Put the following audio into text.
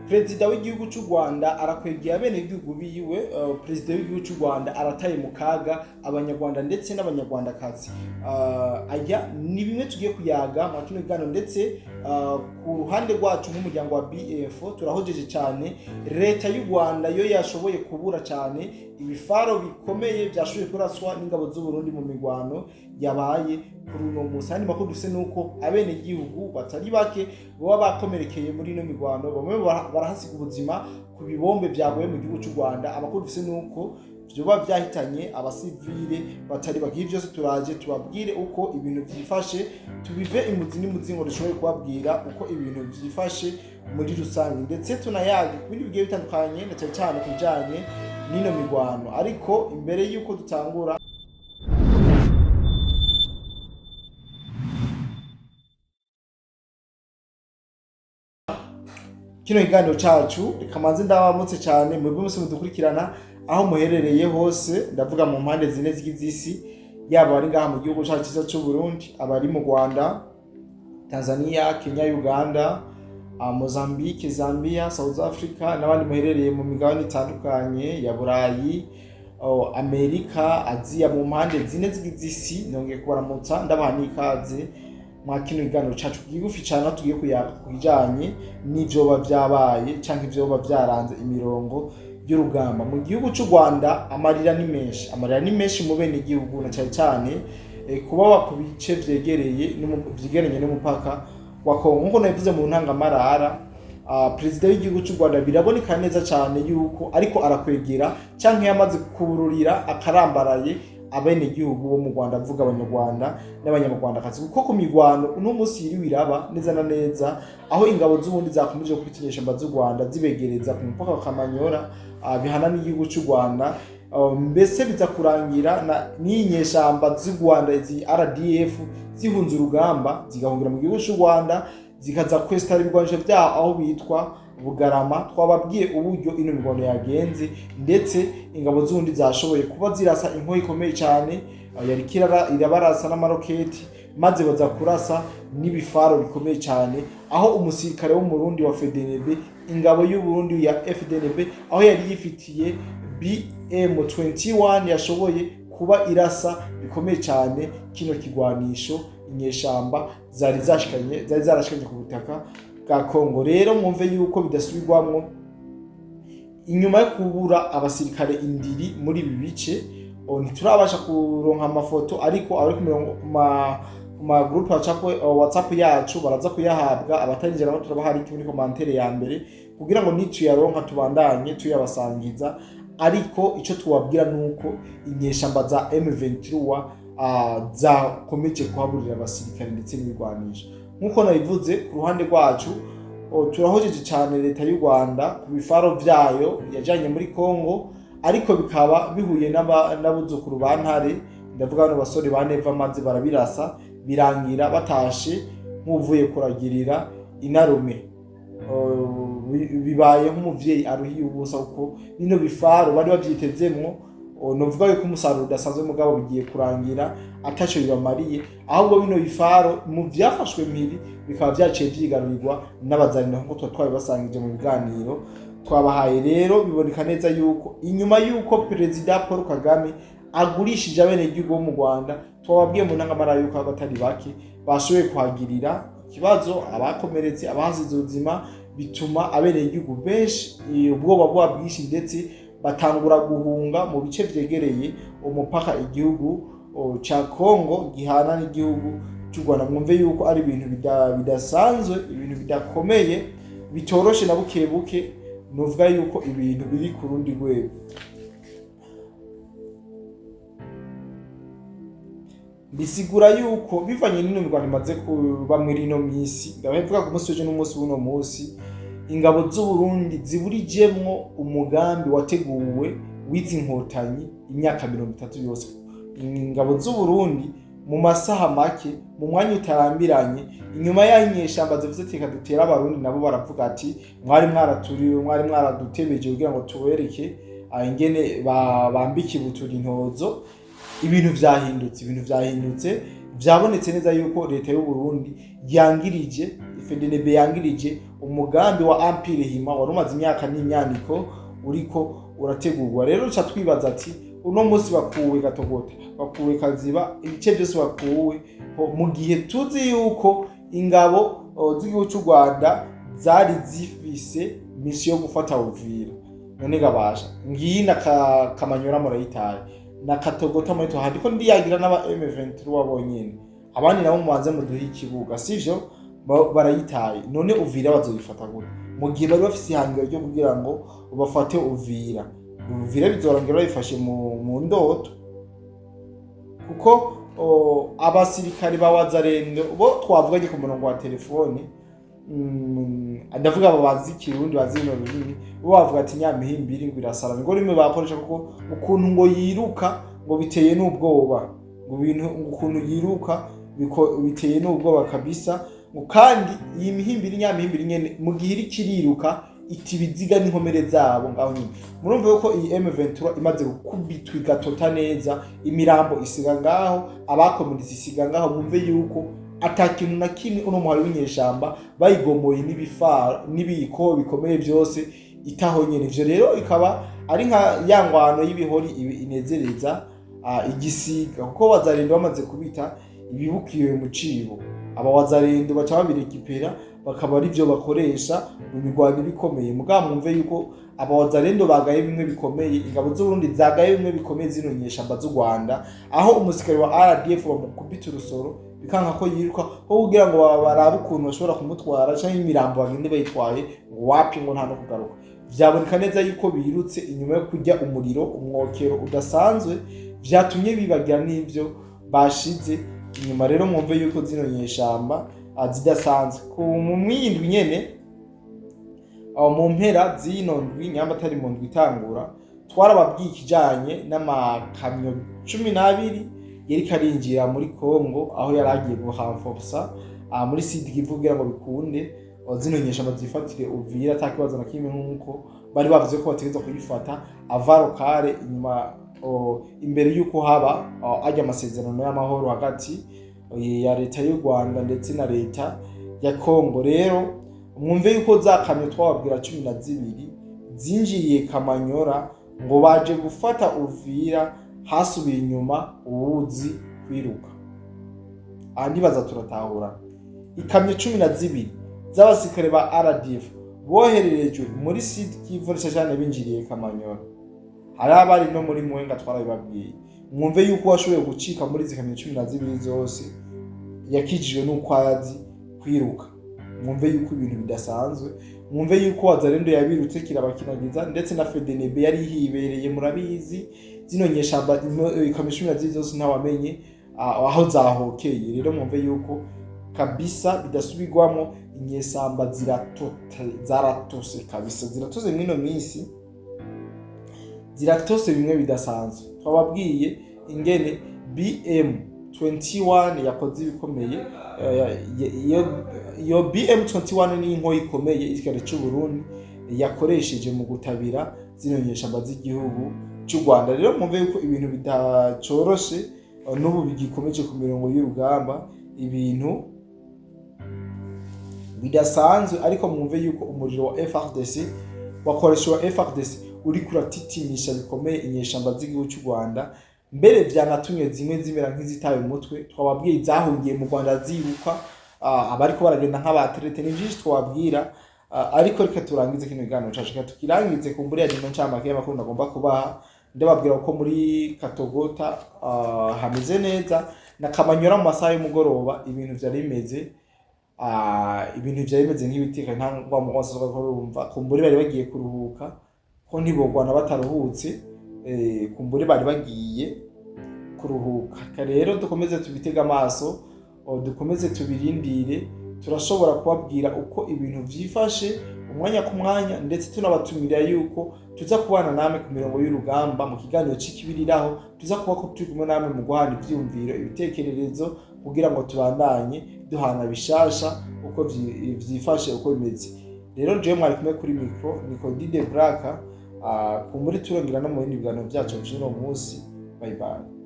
Perezida w'igihugu cy'u Rwanda arakwegera abene igihugu biwe. Perezida w'igihugu cy'u Rwanda arataye mu kaga abanyarwanda ndetse n'abanyarwandakazi. Aya ni bimwe tugiye kuyaga mu kino kiganiro, ndetse ku ruhande rwacu nk'umuryango wa BF turahojeje cyane leta y'u Rwanda yo yashoboye kubura cyane ibifaro bikomeye byashoboye kuraswa n'ingabo z'u Burundi mu mirwano yabaye kuri uno munsi. Handi makuru dufise nuko abene igihugu batari bake baba bakomerekeye muri ino mirwano, bamwe barahasiga ubuzima ku bibombe byaguye mu gihugu cy'u Rwanda. Amakuru dufise nuko vyoba vyahitanye abasivile batari bake. Byose turaje tubabwire uko ibintu vyifashe, tubive imuzi n'imuzingo dushoboye kubabwira uko ibintu vyifashe muri rusange, ndetse tunayaga ku bindi bigiye bitandukanye na cyane kujanye n'ino mirwano. Ariko imbere yuko dutangura, kino kiganiro cacu rikamanze ndabamutse cyane mwebwe mwese mudukurikirana aho muherereye hose, ndavuga mu mpande zine z'isi, yaba bari ngaha mu gihugu cyacu cyiza cy'u Burundi, abari mu Rwanda, Tanzania, Kenya, Uganda, Mozambique, Zambia, South Africa, n'abandi muherereye mu migabane itandukanye ya Burayi, Amerika, Aziya, mu mpande zine z'isi. Nongeye kubaramutsa ndabaha n'ikaze mwa kino kiganiro cacu kigufi cyane, aho tugiye kujanye n'ivyoba vyabaye canke ivyoba vyaranze imirongo y'urugamba mu gihugu cy'u Rwanda. Amarira ni menshi mu bene igihugu, na cyane kuba ku bice vyegeranye n'umupaka wa Kongo. Nkuko nabivuze mu ntangamarara, perezida w'igihugu cy'u Rwanda biraboneka neza cyane yuko ariko arakwegera canke yamaze kubururira akarambaraye abene igihugu bo mu Rwanda, avuga abanyarwanda n'abanyarwandakazi, kuko ku mirwano uno munsi yiriwe iraba neza na neza, aho ingabo z'ubundi zakomeje kwitinyesha mba z'u Rwanda zibegereza ku mupaka wa Kamanyora bihana n'igihugu cy'u Rwanda. Mbese biza kurangira n'inyeshamba z'u Rwanda izi RDF zihunze urugamba zigahungira mu gihugu cy'u Rwanda, zikaza kwestara ibigwanisho byaho aho bitwa Bugarama. Twababwiye uburyo ino mirwano yagenze, ndetse ingabo z'ubundi zashoboye kuba zirasa inkoyi ikomeye cyane, yarikira irabarasa n'amaroketi, maze baza kurasa n'ibifaro bikomeye cyane, aho umusirikare w'umurundi wa FDNB, ingabo y'u Burundi ya FDNB, aho yari yifitiye BM21 yashoboye kuba irasa bikomeye cyane kino kigwanisho inyeshamba zari zarashikanye ku butaka bwa Kongo. Rero mwumve yuko bidasubirwamwo, inyuma yo kubura abasirikare indiri muri ibi bice, ntiturabasha kuronka amafoto, ariko abari ku ma group WhatsApp yacu baraza kuyahabwa. Abatarinjira no turabaha link muri commentaire ya mbere, kugira ngo nituyaronka tubandanye tuyabasangiza. Ariko ico tuwabwira nuko inyeshamba za M23 zakomeje kuhaburira abasirikare ndetse n'ibigwanisho. Nkuko nabivuze, ku ruhande rwacu turahojeje cyane leta y'u Rwanda ku bifaro vyayo yajanye muri Kongo, ariko bikaba bihuye n'abuzukuru ba Ntare, ndavuga bano basore ba Neva, maze barabirasa birangira batashe nk'uvuye kuragirira inarume. Bibaye nk'umuvyeyi aruhiye ubusa, kuko bino bifaro bari bavyitezemwo. Novuga yuko umusaruro udasanzwe mugabo bigiye kurangira ataco bibamariye, ahubwo bino bifaro mu vyafashwe mpiri bikaba vyaciye vyigarurirwa n'abazanira, nkuko twabibasangije mu biganiro twabahaye. Rero biboneka neza yuko inyuma yuko perezida Paul Kagame agurishije abene igihugu bo mu Rwanda, twababwiye mu ntangamara yuko abatari bake bashoboye kuhagirira ikibazo, abakomeretse, abahasize ubuzima, bituma abene igihugu benshi ubwoba bwa bwinshi, ndetse batangura guhunga mu bice vyegereye umupaka igihugu ca Kongo gihana n'igihugu cy'u Rwanda. Mwumve yuko ari ibintu bidasanzwe, ibintu bidakomeye, bitoroshe na buke. Nuvuga yuko ibintu biri ku rundi rwego. Bisigura yuko bivanye n'ino mirwano imaze kuba muri ino misi, ndabavuga ku munsi w'ejo n'umunsi w'uno munsi, ingabo z'u Burundi ziburijemwo umugambi wateguwe w'izi nkotanyi imyaka 30 yose. Ingabo z'u Burundi mu masaha make, mu mwanya utarambiranye, inyuma y'inyeshamba zivuze teka dutera abarundi, nabo baravuga ati mwari mwaradutebeje kugira ngo tubereke ingene bambika ibuturi intozo. Ibintu vyahindutse vyabonetse neza yuko leta y'u Burundi yangirije FDNB yangirije umugambi wa Empire Hima wari umaze imyaka n'imyaniko uriko urategurwa. Rero ca twibaza ati uno munsi bakuwe Gatogota, bakuwe Kaziba, ibice byose bakuwe mu gihe tuzi yuko ingabo z'igihugu cy'u Rwanda zari zifise misi yo gufata Uvira. None gabasha ngiyi na Kamanyora murayitaye na Katogota muri to handiko ndiyagira n'aba M23 wabonyene abandi nabo mubanze muduhe ikibuga sivyo barayitaye. None Uvira bazoyifata gute mu gihe bari bafise ihangiro ryo kugira ngo bafate Uvira? Uvira bizorongera bifashe mu ndoto, kuko abasirikari ba Wazalendo bo twavuganye ku murongo wa telefone, ndavuga abo bazi Kirundi bazi no rurimi, bo bavuga ati Nyamihimbiri ngo irasara ngo rimwe bakoresha, kuko ukuntu ngo yiruka ngo biteye n'ubwoba, ngo bintu ukuntu yiruka biteye n'ubwoba kabisa. Kandi iyi mihimbiri Nyamihimbiri nyene mu gihe iri kiriruka itibiziga n'inkomere zabo ngaho nyine. Murumva yuko iyi M23 imaze gukubitwa igatota neza, imirambo isiga ngaho, abakomunisi isiga ngaho. Mumve yuko atakintu na kimwe uno muhari w'inyeshamba bayigomoye n'ibifara n'ibiko bikomeye byose itaho nyene. Ivyo rero ikaba ari nka yangwano y'ibihori inezereza igisiga, kuko Wazalendo bamaze kubita ibibukiwe mu cibo. Aba Wazalendo baca babirekipera bakaba ari byo bakoresha mu mirwano bikomeye. Mugabo mwumve yuko aba Wazalendo bagaye bimwe bikomeye, ingabo z'u Burundi zagaye bimwe bikomeye zinonyeshamba z'u Rwanda, aho umusikari wa RDF bamukubita urusoro bikanka ko yiruka ho kugira ngo barabe ukuntu bashobora kumutwara canke imirambo bagende bayitwaye wapi ngo nta no kugaruka. Vyaboneka neza yuko birutse inyuma yo kurya umuriro, umwokero udasanzwe, vyatumye bibagira n'ivyo bashize inyuma. Rero mwumve yuko zino nyeshamba zidasanzwe mu mwindwi nyene, mu mpera zino ndwi nyamba atari mu ndwi itangura, twarababwiye ikijanye n'amakamyo 12 yari karinjira muri Kongo, aho yaragiye guhamforsa muri Sud Kivu kugira ngo bikunde zino nyeshamba zifatire Uvira atakibazo na kimwe, nkuko bari bavuze ko bategeza kuyifata avaro kare inyuma imbere yuko haba ajya amasezerano y'amahoro hagati ya leta y'u Rwanda ndetse na leta ya Kongo. Rero mwumve yuko zakamyo twababwira 12 zinjiriye Kamanyora ngo baje gufata Uvira, hasubiye inyuma uwuzi kwiruka. Andi baza turatahura ikamyo 12 z'abasirikare ba RDF bohererejwe muri Sud Kivu cyane binjiriye Kamanyora. Hari abari no muri Mwenga twarabibabwiye. Mwumve yuko washoboye gucika muri zikamyo 12 zose yakijijwe n'uko azi kwiruka. Mwumve yuko ibintu bidasanzwe, mwumve yuko Wazalendo yabirutse kirabakinagiza, ndetse na FDNB yari hibereye. Murabizi zino nyeshamba ikamyo 12 zose ntawamenye aho zahokeye. Rero mwumve yuko kabisa bidasubirwamo inyesamba zaratose kabisa, ziratose mwino minsi, ziratose bimwe bidasanzwe. Twababwiye ingene BM21 yakoze ibikomeye. Iyo BM21 ni inko ikomeye isikare cy'u Burundi yakoresheje mu gutabira zino nyeshamba z'igihugu cy'u Rwanda. Rero mwumve yuko ibintu bidacoroshe n'ubu bigikomeje ku mirongo y'urugamba, ibintu bidasanzwe. Ariko mwumve yuko umuriro wa FARDC wakoreshwa FARDC uri kuratitimisha bikomeye inyeshamba z'igihugu cy'u Rwanda. Mbere byanatumye zimwe zimera nk'izitaye umutwe. Twababwiye zahungiye mu Rwanda ziruka, abariko baragenda nk'abaterete n'vyinshi twabwira. Ariko reka turangize kino kiganiro cyacu, tukirangize kumbure ya dino ncamake y'amakuru ndagomba kubaha. Ndababwira ko muri Katogota hameze neza, na Kamanyora mu masaha y'umugoroba ibintu vyari bimeze nk'ibiteka ntangwa mu kwasa kurumva. Kumbure bari bagiye kuruhuka ko ntibogwana bataruhutse, kumbure bari bagiye kuruhuka. Rero dukomeze tubitega amaso, dukomeze tubirindire. Turashobora kubabwira uko ibintu vyifashe umwanya ku mwanya, ndetse tunabatumira yuko tuza kubana namwe ku mirongo y'urugamba mu kiganiro c'ikibiriraho. Tuza kuba ko turi kumwe namwe mu guhana ivyumviro, ibitekererezo, kugira ngo tubandanye duhana bishasha uko vyifashe, uko bimeze. Rero jewe mwari kumwe kuri micro Nico Dide Black, kumbure turongera no mu bindi biganiro byacu by'uno munsi. Bye bye.